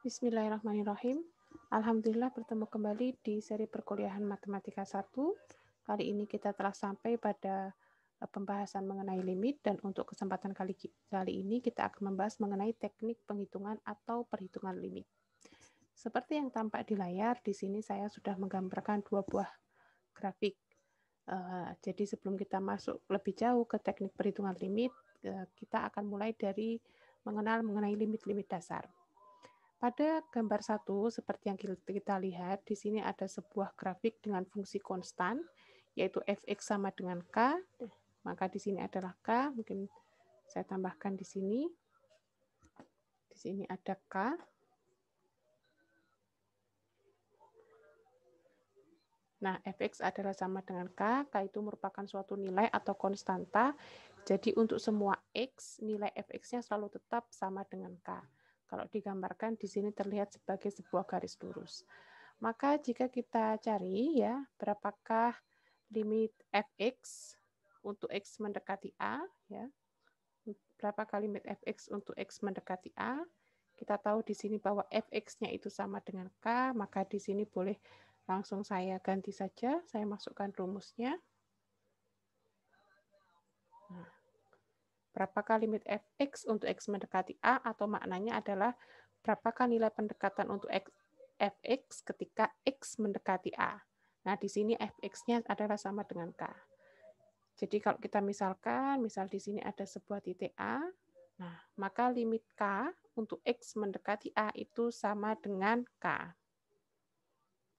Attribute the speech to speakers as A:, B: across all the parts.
A: Bismillahirrahmanirrahim. Alhamdulillah bertemu kembali di seri perkuliahan Matematika 1. Kali ini kita telah sampai pada pembahasan mengenai limit dan untuk kesempatan kali ini kita akan membahas mengenai teknik penghitungan atau perhitungan limit. Seperti yang tampak di layar, di sini saya sudah menggambarkan dua buah grafik. Jadi sebelum kita masuk lebih jauh ke teknik perhitungan limit, kita akan mulai dari mengenal mengenai limit-limit dasar. Pada gambar 1, seperti yang kita lihat, di sini ada sebuah grafik dengan fungsi konstan, yaitu fx sama dengan k, maka di sini adalah k, mungkin saya tambahkan di sini. Di sini ada k. Nah, fx adalah sama dengan k, k itu merupakan suatu nilai atau konstanta, jadi untuk semua x, nilai fx-nya selalu tetap sama dengan k. Kalau digambarkan di sini terlihat sebagai sebuah garis lurus. Maka jika kita cari ya, berapakah limit fx untuk x mendekati a ya. Berapakah limit fx untuk x mendekati a? Kita tahu di sini bahwa fx-nya itu sama dengan k, maka di sini boleh langsung saya ganti saja, saya masukkan rumusnya. Nah, berapakah limit fx untuk x mendekati a, atau maknanya adalah berapakah nilai pendekatan untuk fx ketika x mendekati a. Nah, di sini fx-nya adalah sama dengan k. Jadi kalau kita misalkan, misal di sini ada sebuah titik a, nah, maka limit k untuk x mendekati a itu sama dengan k.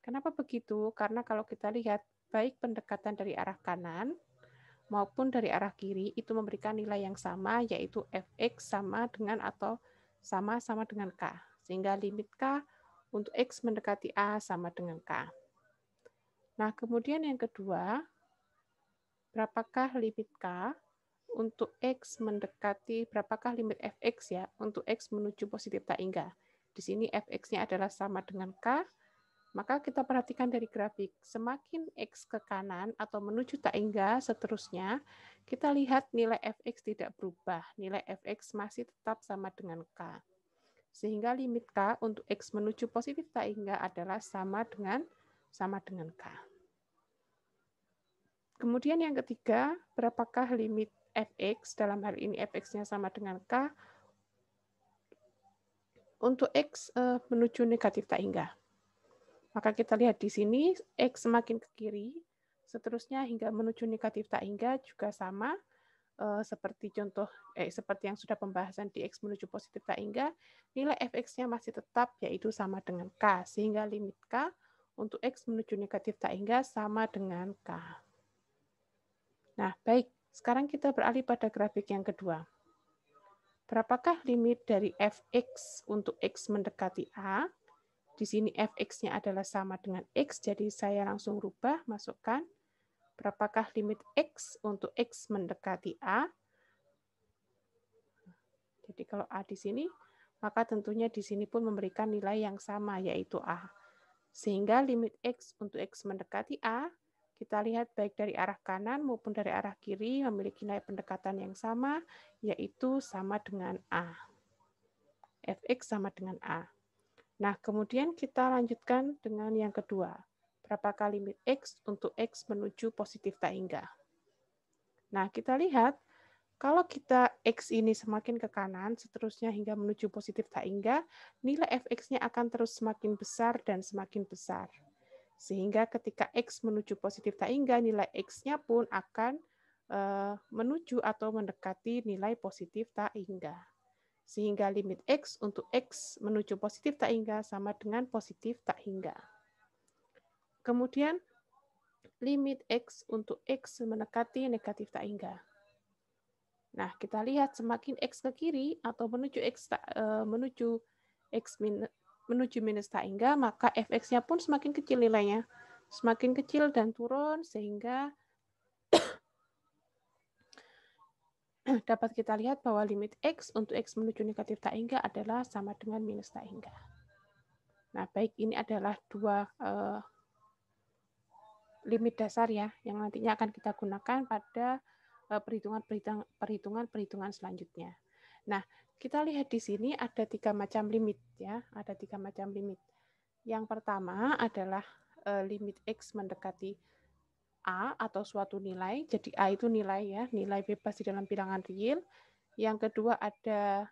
A: Kenapa begitu? Karena kalau kita lihat, baik pendekatan dari arah kanan maupun dari arah kiri itu memberikan nilai yang sama, yaitu fx sama dengan atau sama-sama dengan k. Sehingga limit k untuk x mendekati a sama dengan k. Nah, kemudian yang kedua, berapakah limit k untuk x mendekati, berapakah limit fx ya untuk x menuju positif tak hingga. Di sini fx-nya adalah sama dengan k. Maka kita perhatikan dari grafik, semakin X ke kanan atau menuju tak hingga seterusnya, kita lihat nilai fx tidak berubah. Nilai fx masih tetap sama dengan k. Sehingga limit k untuk X menuju positif tak hingga adalah sama dengan k. Kemudian yang ketiga, berapakah limit fx, dalam hal ini fx-nya sama dengan k, untuk X menuju negatif tak hingga. Maka kita lihat di sini, X semakin ke kiri, seterusnya hingga menuju negatif tak hingga juga sama, seperti seperti yang sudah pembahasan di X menuju positif tak hingga, nilai fx-nya masih tetap, yaitu sama dengan K, sehingga limit K untuk X menuju negatif tak hingga sama dengan K. Nah, baik, sekarang kita beralih pada grafik yang kedua. Berapakah limit dari fx untuk X mendekati A? Di sini fx-nya adalah sama dengan x, jadi saya langsung rubah, masukkan. Berapakah limit x untuk x mendekati a? Jadi kalau a di sini, maka tentunya di sini pun memberikan nilai yang sama, yaitu a. Sehingga limit x untuk x mendekati a, kita lihat baik dari arah kanan maupun dari arah kiri memiliki nilai pendekatan yang sama, yaitu sama dengan a. Fx sama dengan a. Nah, kemudian kita lanjutkan dengan yang kedua. Berapakah limit X untuk X menuju positif tak hingga? Nah, kita lihat, kalau kita X ini semakin ke kanan, seterusnya hingga menuju positif tak hingga, nilai fx-nya akan terus semakin besar dan semakin besar. Sehingga ketika X menuju positif tak hingga, nilai X-nya pun akan menuju atau mendekati nilai positif tak hingga. Sehingga limit X untuk X menuju positif tak hingga sama dengan positif tak hingga. Kemudian limit X untuk X mendekati negatif tak hingga. Nah, kita lihat semakin X ke kiri atau menuju menuju minus tak hingga, maka fx-nya pun semakin kecil nilainya. Semakin kecil dan turun sehingga dapat kita lihat bahwa limit X untuk X menuju negatif tak hingga adalah sama dengan minus tak hingga. Nah, baik, ini adalah dua limit dasar ya, yang nantinya akan kita gunakan pada perhitungan-perhitungan selanjutnya. Nah, kita lihat di sini ada 3 macam limit ya, ada 3 macam limit. Yang pertama adalah limit X mendekati A atau suatu nilai, jadi A itu nilai ya, nilai bebas di dalam bilangan real. Yang kedua ada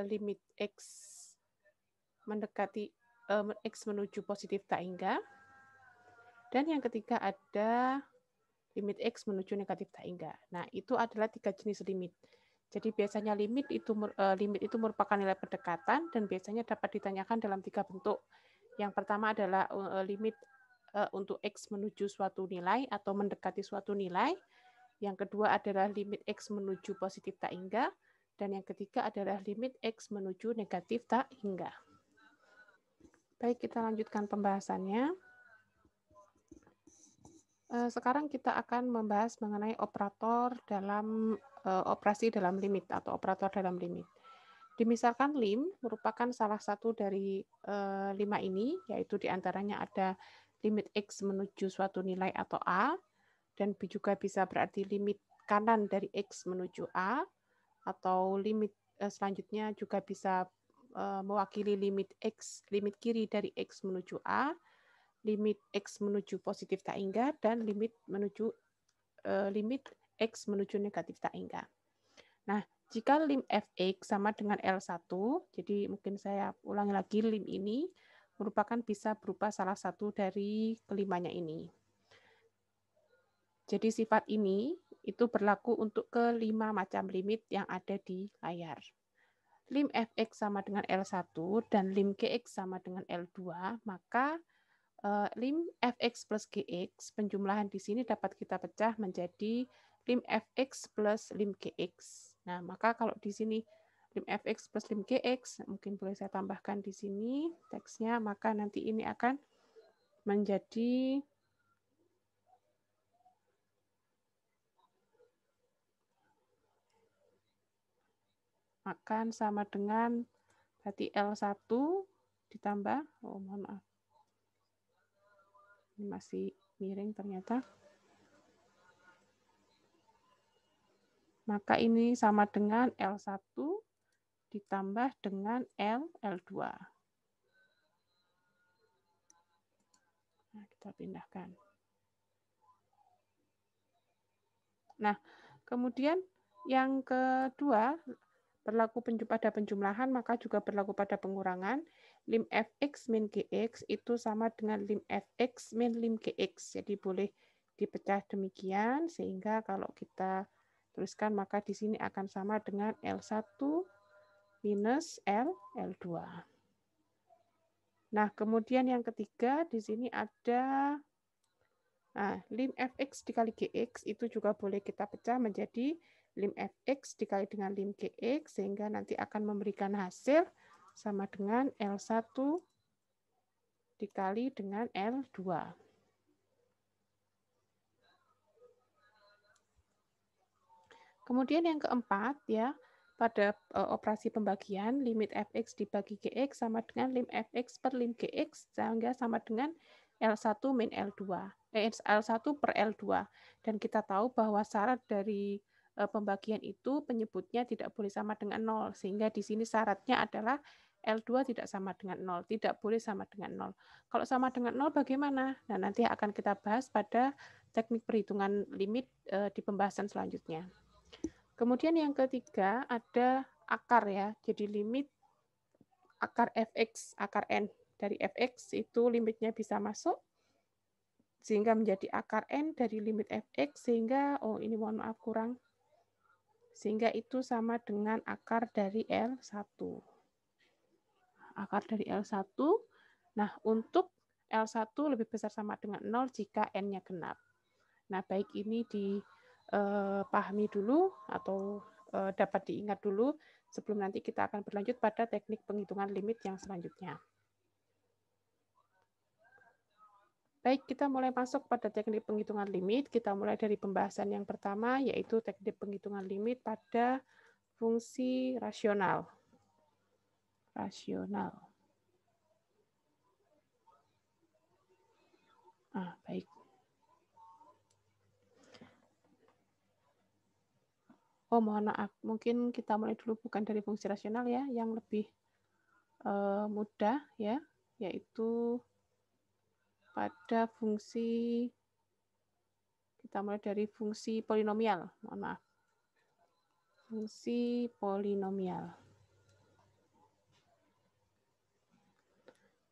A: limit X mendekati X menuju positif tak hingga. Dan yang ketiga ada limit X menuju negatif tak hingga. Nah, itu adalah 3 jenis limit. Jadi biasanya limit itu merupakan nilai pendekatan dan biasanya dapat ditanyakan dalam 3 bentuk. Yang pertama adalah limit untuk X menuju suatu nilai atau mendekati suatu nilai. Yang kedua adalah limit X menuju positif tak hingga. Dan yang ketiga adalah limit X menuju negatif tak hingga. Baik, kita lanjutkan pembahasannya. Sekarang kita akan membahas mengenai operator dalam operasi dalam limit atau operator dalam limit. Dimisalkan lim merupakan salah satu dari 5 ini, yaitu diantaranya ada limit X menuju suatu nilai atau A, dan juga bisa berarti limit kanan dari X menuju A, atau limit selanjutnya juga bisa mewakili limit X, limit kiri dari X menuju A, limit X menuju positif tak hingga, dan limit X menuju negatif tak hingga. Nah, jika lim fx sama dengan L1, jadi mungkin saya ulangi lagi, lim ini merupakan bisa berupa salah satu dari kelimanya ini. Jadi sifat ini itu berlaku untuk kelima macam limit yang ada di layar. Lim fx sama dengan L1 dan lim gx sama dengan L2, maka lim fx plus gx, penjumlahan di sini dapat kita pecah menjadi lim fx plus lim gx. Nah, maka kalau di sini lim fx plus lim gx, mungkin boleh saya tambahkan di sini teksnya, maka nanti ini akan menjadi akan sama dengan berarti L1 ditambah, mohon maaf, ini masih miring ternyata. Maka ini sama dengan L1 ditambah dengan L2. Nah, kita pindahkan. Nah, kemudian yang kedua, berlaku pada penjumlahan, maka juga berlaku pada pengurangan. Lim fx min gx itu sama dengan lim fx min lim gx. Jadi boleh dipecah demikian, sehingga kalau kita tuliskan, maka di sini akan sama dengan L1 minus L2. Nah, kemudian yang ketiga, di sini ada lim fx dikali gx, itu juga boleh kita pecah menjadi lim fx dikali dengan lim gx, sehingga nanti akan memberikan hasil sama dengan L1 dikali dengan L2. Kemudian yang keempat, ya, pada operasi pembagian, limit fx dibagi gx sama dengan lim fx per lim gx, sehingga sama dengan L1 min L2. L1 per L2. Dan kita tahu bahwa syarat dari pembagian itu penyebutnya tidak boleh sama dengan 0, sehingga di sini syaratnya adalah L2 tidak sama dengan 0, tidak boleh sama dengan 0. Kalau sama dengan 0 bagaimana? Nah, nanti akan kita bahas pada teknik perhitungan limit di pembahasan selanjutnya. Kemudian yang ketiga ada akar ya, jadi limit akar fx, akar n dari fx itu limitnya bisa masuk sehingga menjadi akar n dari limit fx, sehingga ini mohon maaf kurang, sehingga itu sama dengan akar dari L1. Akar dari L1. Nah, untuk L1 lebih besar sama dengan 0 jika n-nya genap. Nah, baik ini dipahami dulu atau dapat diingat dulu sebelum nanti kita akan berlanjut pada teknik penghitungan limit yang selanjutnya. Baik, kita mulai masuk pada teknik penghitungan limit. Kita mulai dari pembahasan yang pertama, yaitu teknik penghitungan limit pada fungsi rasional. Baik. Oh, mohon maaf. Mungkin kita mulai dulu bukan dari fungsi rasional ya, yang lebih mudah ya, yaitu pada fungsi, kita mulai dari fungsi polinomial. Mohon maaf. Fungsi polinomial.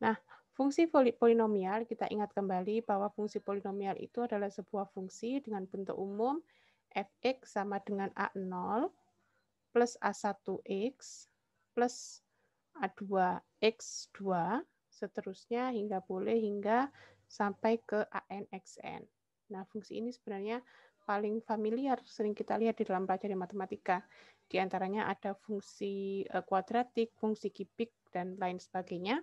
A: Nah, fungsi polinomial, kita ingat kembali bahwa fungsi polinomial itu adalah sebuah fungsi dengan bentuk umum f(x) sama dengan a0 plus a1x plus a2x2, seterusnya hingga sampai ke anxn. Nah, fungsi ini sebenarnya paling familiar, sering kita lihat di dalam pelajari matematika. Di antaranya ada fungsi kuadratik, fungsi kubik, dan lain sebagainya.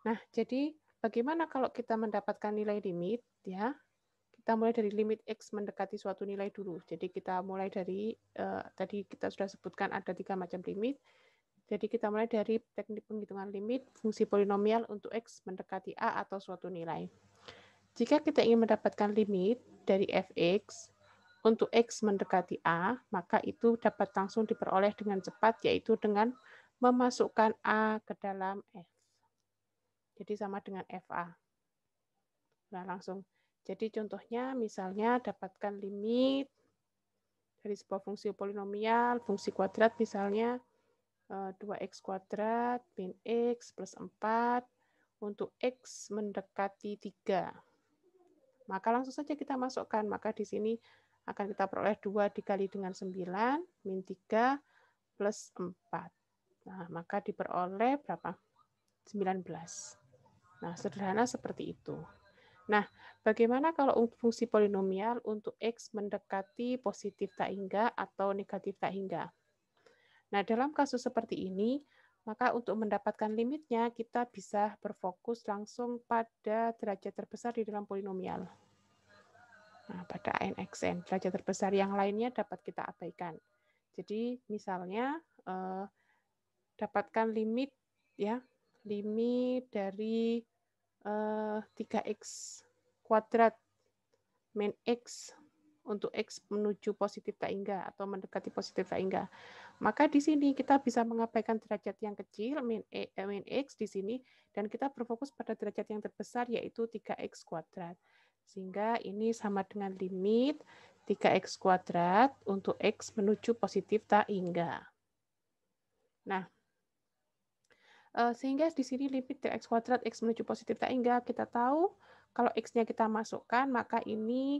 A: Nah, jadi bagaimana kalau kita mendapatkan nilai limit ya? Kita mulai dari limit x mendekati suatu nilai dulu. Jadi kita mulai dari tadi kita sudah sebutkan ada 3 macam limit. Jadi kita mulai dari teknik penghitungan limit fungsi polinomial untuk x mendekati a atau suatu nilai. Jika kita ingin mendapatkan limit dari fx untuk x mendekati a, maka itu dapat langsung diperoleh dengan cepat, yaitu dengan memasukkan a ke dalam f. Jadi sama dengan FA. Nah, langsung. Jadi contohnya misalnya dapatkan limit dari sebuah fungsi polinomial, fungsi kuadrat misalnya 2x kuadrat min x plus 4 untuk x mendekati 3. Maka langsung saja kita masukkan. Maka di sini akan kita peroleh 2 dikali dengan 9 min 3 plus 4. Nah, maka diperoleh berapa? 19. Nah, sederhana seperti itu. Nah, bagaimana kalau fungsi polinomial untuk x mendekati positif tak hingga atau negatif tak hingga? Nah, dalam kasus seperti ini, maka untuk mendapatkan limitnya, kita bisa berfokus langsung pada derajat terbesar di dalam polinomial. Nah, pada anxn, derajat terbesar yang lainnya dapat kita abaikan. Jadi, misalnya, dapatkan limit, ya, limit dari 3x kuadrat min x untuk x menuju positif tak hingga atau mendekati positif tak hingga. Maka di sini kita bisa mengabaikan derajat yang kecil min x di sini dan kita berfokus pada derajat yang terbesar yaitu 3x kuadrat. Sehingga ini sama dengan limit 3x kuadrat untuk x menuju positif tak hingga. Nah, sehingga di sini limit dari x kuadrat x menuju positif tak hingga kita tahu kalau x-nya kita masukkan maka ini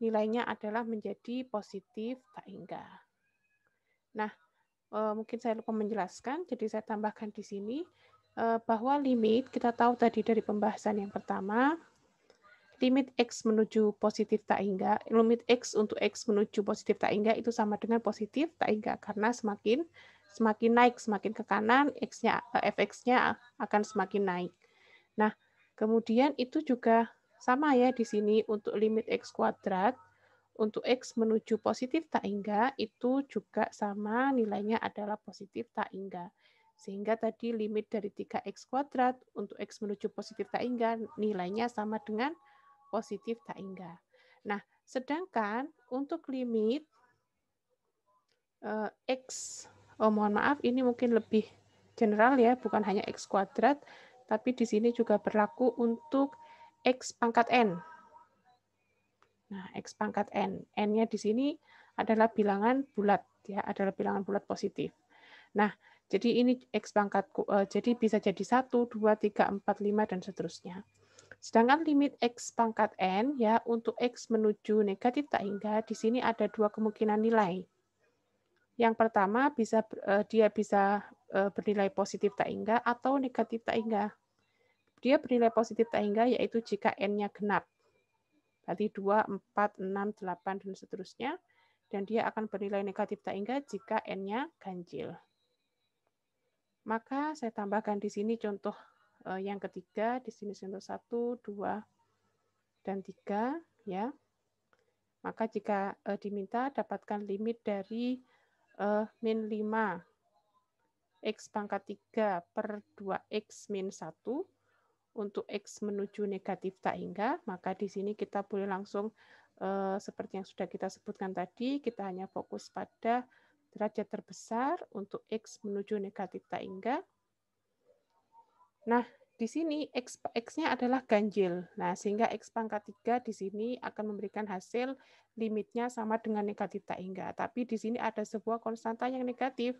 A: nilainya adalah menjadi positif tak hingga. Nah, mungkin saya lupa menjelaskan, jadi saya tambahkan di sini bahwa limit kita tahu tadi dari pembahasan yang pertama, limit x menuju positif tak hingga, limit x untuk x menuju positif tak hingga itu sama dengan positif tak hingga karena semakin naik, semakin ke kanan, fx-nya akan semakin naik. Nah, kemudian itu juga sama ya di sini untuk limit x kuadrat, untuk x menuju positif tak hingga, itu juga sama nilainya adalah positif tak hingga. Sehingga tadi limit dari 3x kuadrat untuk x menuju positif tak hingga, nilainya sama dengan positif tak hingga. Nah, sedangkan untuk limit x, mohon maaf, ini mungkin lebih general ya, bukan hanya x kuadrat, tapi di sini juga berlaku untuk x pangkat n. Nah, x pangkat n, n-nya di sini adalah bilangan bulat, ya, adalah bilangan bulat positif. Nah, jadi ini x pangkat, jadi bisa jadi 1, 2, 3, 4, 5, dan seterusnya. Sedangkan limit x pangkat n, ya, untuk x menuju negatif tak hingga, di sini ada 2 kemungkinan nilai. Yang pertama dia bisa bernilai positif tak hingga atau negatif tak hingga. Dia bernilai positif tak hingga yaitu jika n-nya genap. Berarti 2, 4, 6, 8 dan seterusnya. Dan dia akan bernilai negatif tak hingga jika n-nya ganjil. Maka saya tambahkan di sini contoh yang ketiga, di sini contoh 1, 2, dan 3 ya. Maka jika diminta dapatkan limit dari min 5 x pangkat 3 per 2x min 1 untuk x menuju negatif tak hingga, maka di sini kita boleh langsung seperti yang sudah kita sebutkan tadi, kita hanya fokus pada derajat terbesar untuk X menuju negatif tak hingga. Nah, di sini X-nya adalah ganjil. Nah, sehingga X pangkat 3 di sini akan memberikan hasil limitnya sama dengan negatif tak hingga. Tapi di sini ada sebuah konstanta yang negatif.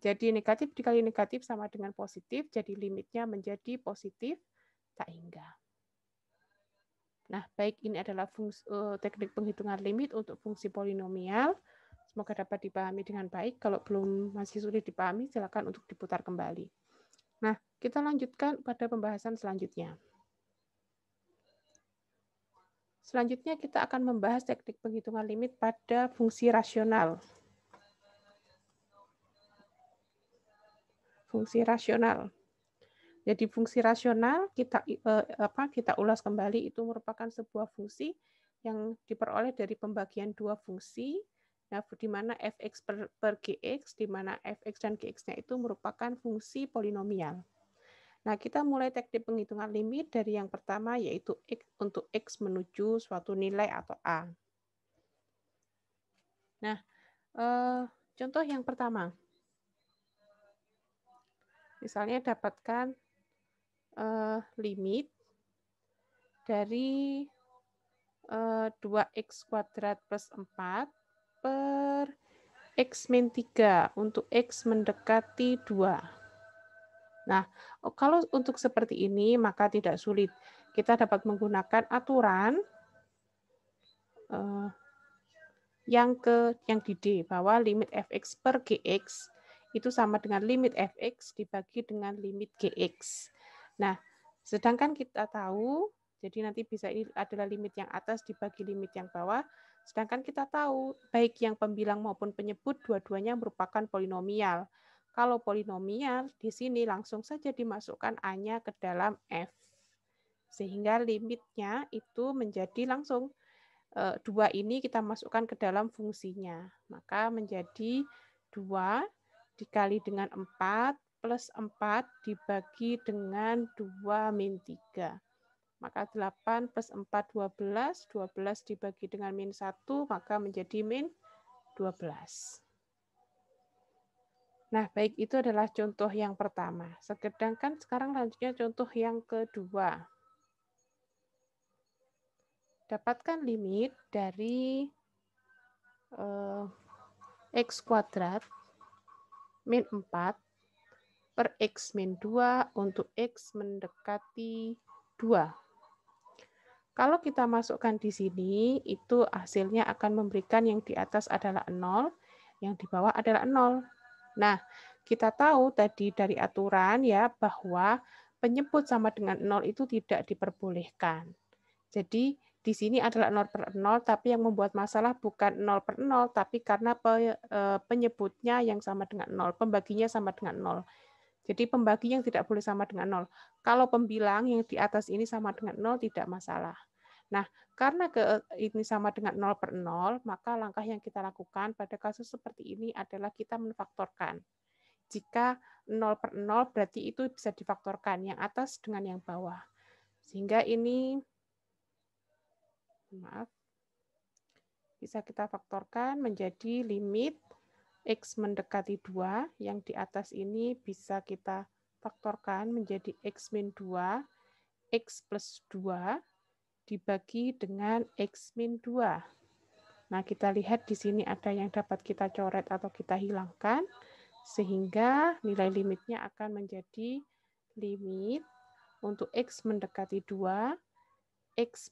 A: Jadi negatif dikali negatif sama dengan positif, jadi limitnya menjadi positif tak hingga. Nah, baik ini adalah teknik penghitungan limit untuk fungsi polinomial. Semoga dapat dipahami dengan baik. Kalau belum masih sulit dipahami, silakan untuk diputar kembali. Nah, kita lanjutkan pada pembahasan selanjutnya. Selanjutnya kita akan membahas teknik penghitungan limit pada fungsi rasional. Fungsi rasional. Jadi fungsi rasional kita ulas kembali, itu merupakan sebuah fungsi yang diperoleh dari pembagian dua fungsi, di mana fx per gx, di mana fx dan gx-nya itu merupakan fungsi polinomial. Nah, kita mulai teknik penghitungan limit dari yang pertama, yaitu untuk x menuju suatu nilai atau a. Nah, contoh yang pertama. Misalnya dapatkan limit dari 2x kuadrat plus 4 per x min 3 untuk x mendekati 2. Nah, kalau untuk seperti ini maka tidak sulit. Kita dapat menggunakan aturan yang di D, bahwa limit fx per gx itu sama dengan limit fx dibagi dengan limit gx. Nah, sedangkan kita tahu, jadi nanti bisa ini adalah limit yang atas dibagi limit yang bawah, sedangkan kita tahu baik yang pembilang maupun penyebut dua-duanya merupakan polinomial. Kalau polinomial, di sini langsung saja dimasukkan A-nya ke dalam F. Sehingga limitnya itu menjadi langsung 2 ini kita masukkan ke dalam fungsinya. Maka menjadi 2 dikali dengan 4 plus 4 dibagi dengan 2 min 3. Maka 8 plus 4, 12. 12 dibagi dengan min 1, maka menjadi min 12. Nah, baik, itu adalah contoh yang pertama. Sedangkan sekarang lanjutnya contoh yang kedua. Dapatkan limit dari x kuadrat min 4 per x min 2 untuk x mendekati 2. Kalau kita masukkan di sini, itu hasilnya akan memberikan yang di atas adalah 0, yang di bawah adalah 0. Nah, kita tahu tadi dari aturan ya bahwa penyebut sama dengan 0 itu tidak diperbolehkan. Jadi di sini adalah 0 per 0, tapi yang membuat masalah bukan 0 per 0, tapi karena penyebutnya yang sama dengan 0, pembaginya sama dengan 0. Jadi pembagi yang tidak boleh sama dengan 0. Kalau pembilang yang di atas ini sama dengan 0, tidak masalah. Nah, karena ini sama dengan 0 per 0, maka langkah yang kita lakukan pada kasus seperti ini adalah kita menfaktorkan. Jika 0 per 0, berarti itu bisa difaktorkan, yang atas dengan yang bawah. Sehingga ini bisa kita faktorkan menjadi limit x mendekati 2, yang di atas ini bisa kita faktorkan menjadi x min 2, x plus 2, dibagi dengan x min 2. Nah, kita lihat di sini ada yang dapat kita coret atau kita hilangkan, sehingga nilai limitnya akan menjadi limit untuk x mendekati 2, x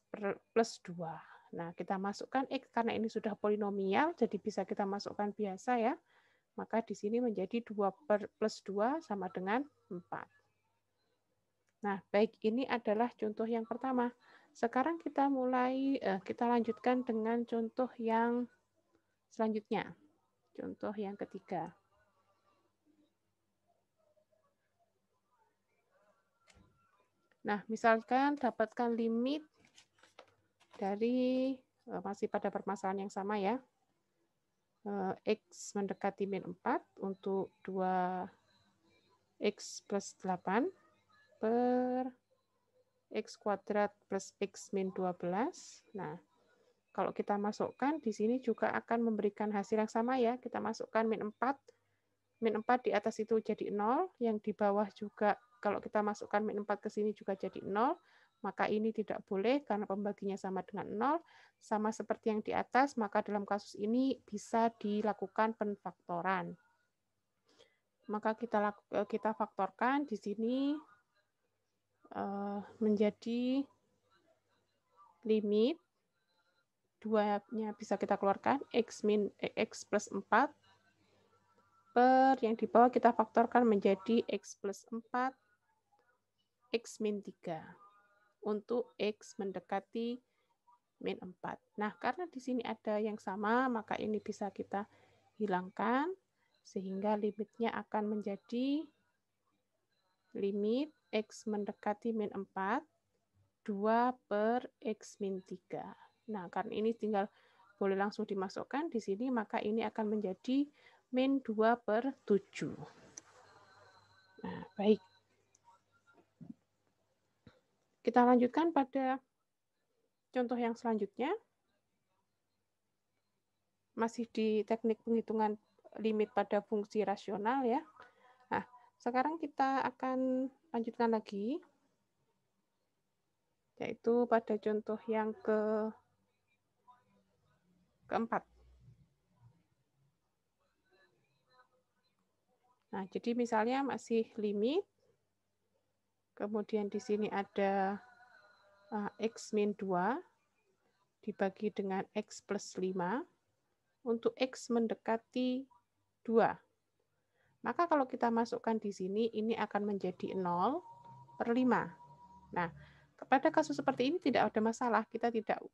A: plus 2. Nah, kita masukkan x karena ini sudah polinomial, jadi bisa kita masukkan biasa ya. Maka di sini menjadi 2 plus 2 sama dengan 4. Nah, baik, ini adalah contoh yang pertama. Sekarang kita kita lanjutkan dengan contoh yang selanjutnya. Contoh yang ketiga. Nah, misalkan dapatkan limit dari masih pada permasalahan yang sama ya. X mendekati min 4 untuk 2x plus 8 per x kuadrat plus x min 12. Nah, Kalau kita masukkan di sini juga akan memberikan hasil yang sama ya. Kita masukkan min 4. Min 4 di atas itu jadi 0, yang di bawah juga kalau kita masukkan min 4 ke sini juga jadi 0, maka ini tidak boleh karena pembaginya sama dengan 0. Sama seperti yang di atas, maka dalam kasus ini bisa dilakukan penfaktoran. Maka kita faktorkan di sini menjadi limit 2-nya bisa kita keluarkan, x plus 4 per yang di bawah kita faktorkan menjadi x plus 4 x min 3 untuk x mendekati min 4. Nah, karena di sini ada yang sama, maka ini bisa kita hilangkan sehingga limitnya akan menjadi limit x mendekati min 4 2 per x min 3. Nah, karena ini tinggal boleh langsung dimasukkan di sini, maka ini akan menjadi min 2 per 7. Nah, baik. Kita lanjutkan pada contoh yang selanjutnya. Masih di teknik penghitungan limit pada fungsi rasional ya. Nah, sekarang kita akan lanjutkan lagi, yaitu pada contoh yang keempat. Nah, jadi misalnya masih limit, kemudian di sini ada x min 2 dibagi dengan x plus 5 untuk x mendekati 2. Maka kalau kita masukkan di sini, ini akan menjadi 0 per 5. Nah, pada kasus seperti ini tidak ada masalah, kita tidak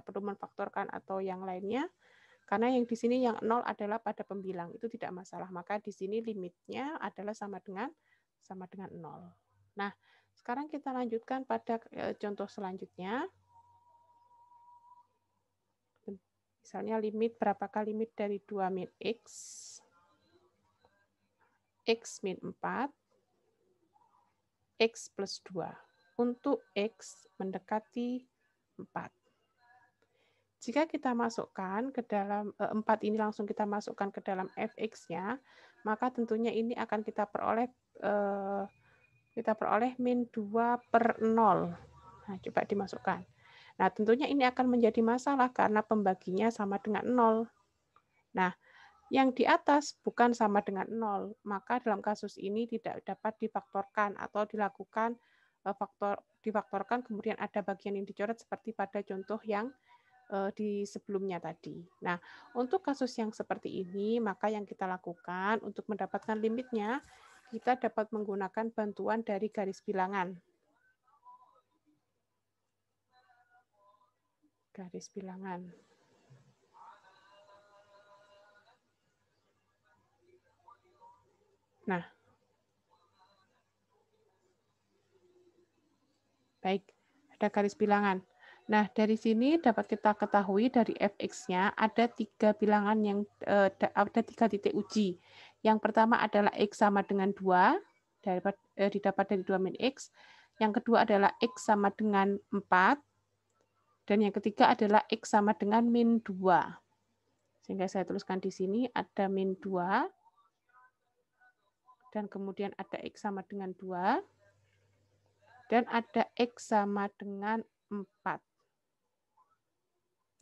A: perlu memfaktorkan atau yang lainnya, karena yang di sini yang 0 adalah pada pembilang, itu tidak masalah. Maka di sini limitnya adalah sama dengan 0. Nah, sekarang kita lanjutkan pada contoh selanjutnya. Misalnya limit berapakah limit dari 2 min x min 4, x plus 2 untuk x mendekati 4. Jika kita masukkan ke dalam 4 ini langsung kita masukkan ke dalam fx-nya, maka tentunya ini akan kita peroleh min 2 per 0. Nah, coba dimasukkan. Nah, tentunya ini akan menjadi masalah karena pembaginya sama dengan 0. Nah, yang di atas bukan sama dengan 0, maka dalam kasus ini tidak dapat difaktorkan atau dilakukan difaktorkan kemudian ada bagian yang dicoret seperti pada contoh yang di sebelumnya tadi. Nah, untuk kasus yang seperti ini, maka yang kita lakukan untuk mendapatkan limitnya, kita dapat menggunakan bantuan dari garis bilangan. Garis bilangan. Nah, baik, ada garis bilangan. Nah, dari sini dapat kita ketahui dari fx-nya ada 3 bilangan yang ada 3 titik uji. Yang pertama adalah x sama dengan 2, didapat dari 2 min x. Yang kedua adalah x sama dengan 4. Dan yang ketiga adalah x sama dengan min 2. Sehingga saya tuliskan di sini ada min 2. Dan kemudian ada x sama dengan 2. Dan ada x sama dengan 4.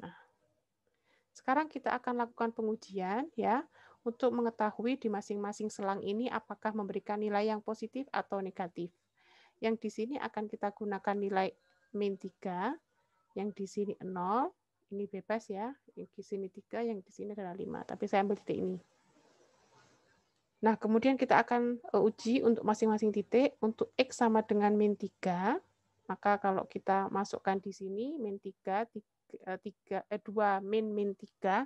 A: Nah, sekarang kita akan lakukan pengujian ya untuk mengetahui di masing-masing selang ini apakah memberikan nilai yang positif atau negatif. Yang di sini akan kita gunakan nilai min 3, yang di sini 0, ini bebas ya, yang di sini 3, yang di sini adalah 5, tapi saya ambil titik ini. Nah, kemudian kita akan uji untuk masing-masing titik. Untuk x sama dengan min 3, maka kalau kita masukkan di sini min 3, 2 min 3,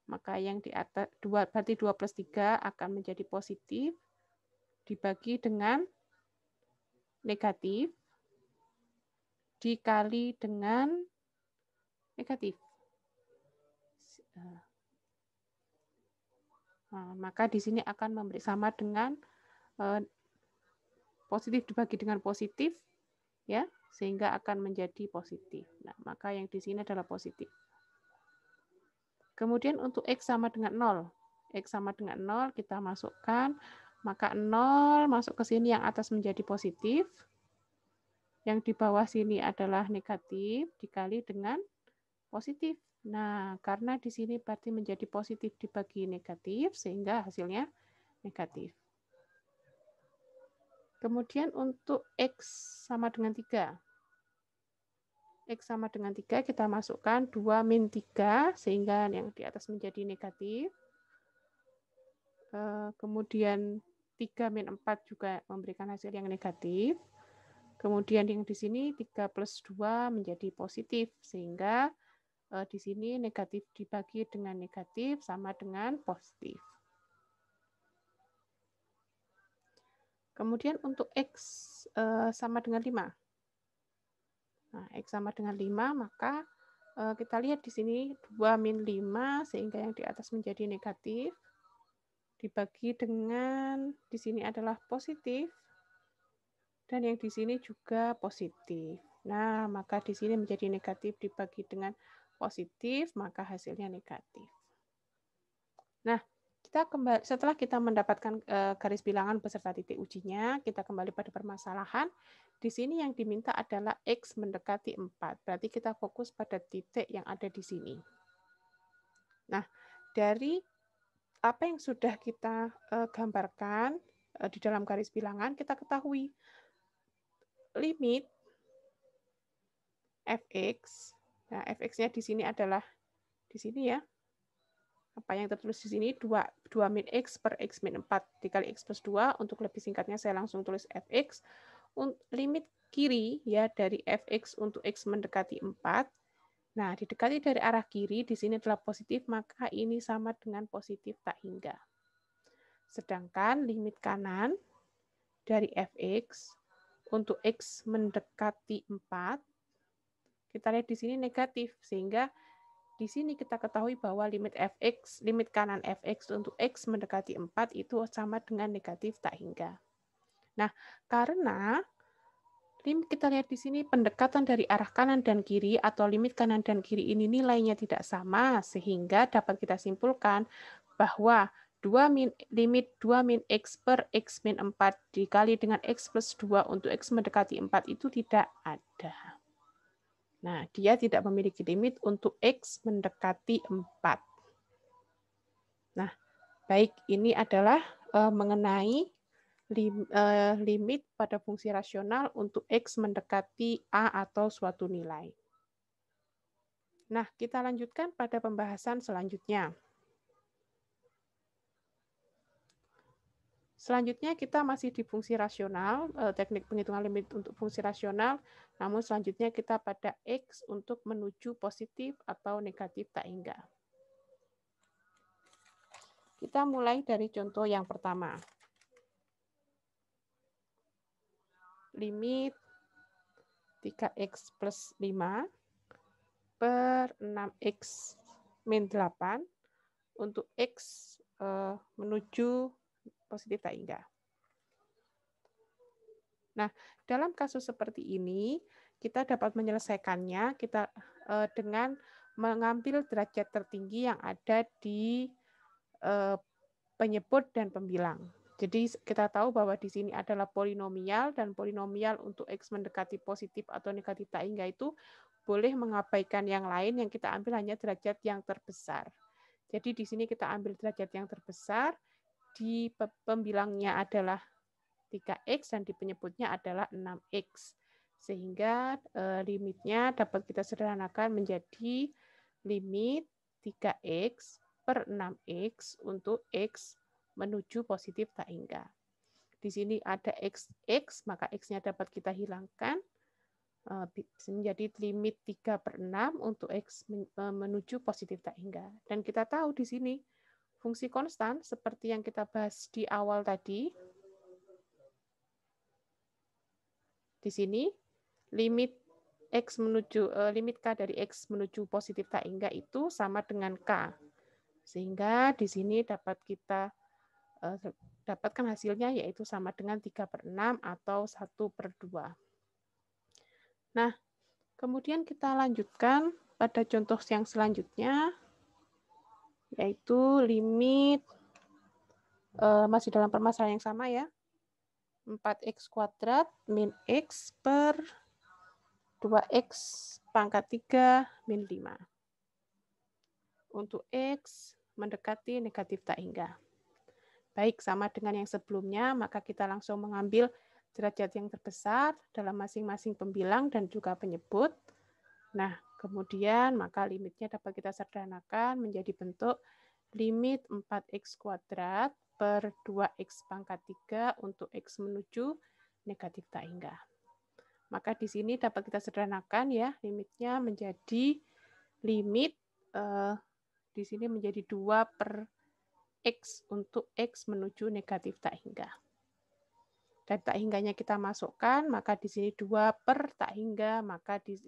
A: maka yang di atas 2 berarti 2 plus 3 akan menjadi positif dibagi dengan negatif dikali dengan negatif. Nah, maka di sini akan memberi sama dengan positif dibagi dengan positif, ya. sehingga akan menjadi positif. Nah, maka yang di sini adalah positif. Kemudian untuk X sama dengan 0. X sama dengan 0 kita masukkan, maka 0 masuk ke sini, yang atas menjadi positif. Yang di bawah sini adalah negatif dikali dengan positif. Nah, karena di sini berarti menjadi positif dibagi negatif, sehingga hasilnya negatif. Kemudian untuk X sama dengan 3. X sama dengan 3, kita masukkan 2 min 3, sehingga yang di atas menjadi negatif. Kemudian 3 min 4 juga memberikan hasil yang negatif. Kemudian yang di sini 3 plus 2 menjadi positif, sehingga di sini negatif dibagi dengan negatif sama dengan positif. Kemudian untuk X sama dengan 5. Nah, X sama dengan 5, maka kita lihat di sini 2 min 5, sehingga yang di atas menjadi negatif, dibagi dengan di sini adalah positif, dan yang di sini juga positif. Nah, maka di sini menjadi negatif dibagi dengan positif, maka hasilnya negatif. Nah, kita kembali, setelah kita mendapatkan garis bilangan beserta titik ujinya, kita kembali pada permasalahan. Di sini yang diminta adalah X mendekati 4. Berarti kita fokus pada titik yang ada di sini. Nah, dari apa yang sudah kita gambarkan di dalam garis bilangan, kita ketahui limit fx. Nah, fx-nya di sini adalah di sini ya. Apa yang tertulis di sini 2 min x per x min 4 dikali x plus 2. Untuk lebih singkatnya saya langsung tulis fx. Limit kiri ya dari fx untuk x mendekati 4. Nah, didekati dari arah kiri, di sini adalah positif, maka ini sama dengan positif tak hingga. Sedangkan limit kanan dari fx untuk x mendekati 4, kita lihat di sini negatif, sehingga di sini kita ketahui bahwa limit fx, limit kanan fx untuk x mendekati 4 itu sama dengan negatif tak hingga. Nah, karena kita lihat di sini pendekatan dari arah kanan dan kiri atau limit kanan dan kiri ini nilainya tidak sama, sehingga dapat kita simpulkan bahwa limit 2 min x per x min 4 dikali dengan x plus 2 untuk x mendekati 4 itu tidak ada. Nah, dia tidak memiliki limit untuk X mendekati 4. Nah, baik, ini adalah mengenai limit pada fungsi rasional untuk X mendekati A atau suatu nilai. Nah, kita lanjutkan pada pembahasan selanjutnya. Selanjutnya kita masih di fungsi rasional, teknik penghitungan limit untuk fungsi rasional, namun selanjutnya kita pada X untuk menuju positif atau negatif tak hingga. Kita mulai dari contoh yang pertama. Limit 3x plus 5 per 6x min 8 untuk X menuju positif tak hingga. Nah, dalam kasus seperti ini, kita dapat menyelesaikannya dengan mengambil derajat tertinggi yang ada di penyebut dan pembilang. Jadi kita tahu bahwa di sini adalah polinomial, dan polinomial untuk X mendekati positif atau negatif tak hingga itu boleh mengabaikan yang lain, yang kita ambil hanya derajat yang terbesar. Jadi di sini kita ambil derajat yang terbesar, di pembilangnya adalah 3x dan di penyebutnya adalah 6x. Sehingga limitnya dapat kita sederhanakan menjadi limit 3x per 6x untuk x menuju positif tak hingga. Di sini ada x, maka x-nya dapat kita hilangkan, menjadi limit 3 per 6 untuk x menuju positif tak hingga. Dan kita tahu di sini fungsi konstan seperti yang kita bahas di awal tadi. Di sini limit x menuju limit k dari x menuju positif tak hingga itu sama dengan k. Sehingga di sini dapat kita dapatkan hasilnya yaitu sama dengan 3 per 6 atau 1 per 2. Nah, kemudian kita lanjutkan pada contoh yang selanjutnya, yaitu limit, masih dalam permasalahan yang sama ya, 4x kuadrat min x per 2x pangkat 3 min 5. Untuk x mendekati negatif tak hingga. Baik, sama dengan yang sebelumnya, maka kita langsung mengambil derajat yang terbesar dalam masing-masing pembilang dan juga penyebut. Nah, kemudian maka limitnya dapat kita sederhanakan menjadi bentuk limit 4x kuadrat per 2x pangkat 3 untuk x menuju negatif tak hingga. Maka di sini dapat kita sederhanakan ya, limitnya menjadi limit di sini menjadi 2 per x untuk x menuju negatif tak hingga. Dan tak hingganya kita masukkan, maka di sini 2 per tak hingga, maka di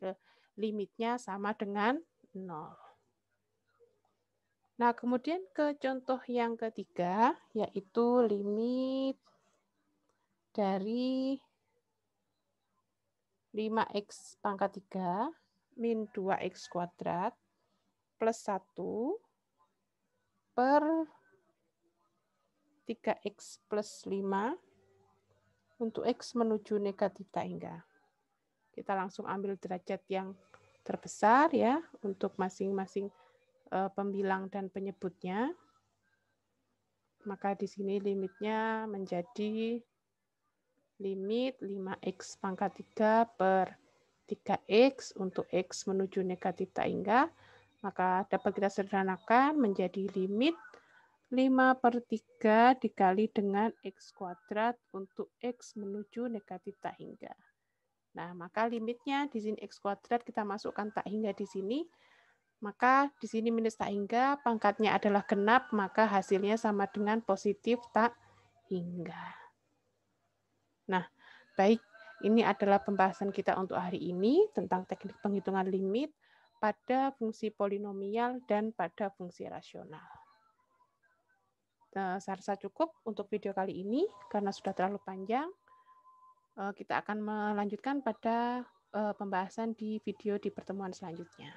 A: limitnya sama dengan 0. Nah, kemudian ke contoh yang ketiga, yaitu limit dari 5x pangkat 3 min 2x kuadrat plus 1 per 3x plus 5 untuk x menuju negatif tak hingga. Kita langsung ambil derajat yang terbesar ya untuk masing-masing pembilang dan penyebutnya. Maka di sini limitnya menjadi limit 5x pangkat 3 per 3x untuk x menuju negatif tak hingga. Maka dapat kita sederhanakan menjadi limit 5 per 3 dikali dengan x kuadrat untuk x menuju negatif tak hingga. Nah, maka limitnya di sini x kuadrat kita masukkan tak hingga di sini. Maka di sini minus tak hingga, pangkatnya adalah genap, maka hasilnya sama dengan positif tak hingga. Nah, baik, ini adalah pembahasan kita untuk hari ini tentang teknik penghitungan limit pada fungsi polinomial dan pada fungsi rasional. Saya rasa cukup untuk video kali ini karena sudah terlalu panjang. Kita akan melanjutkan pada pembahasan di video di pertemuan selanjutnya.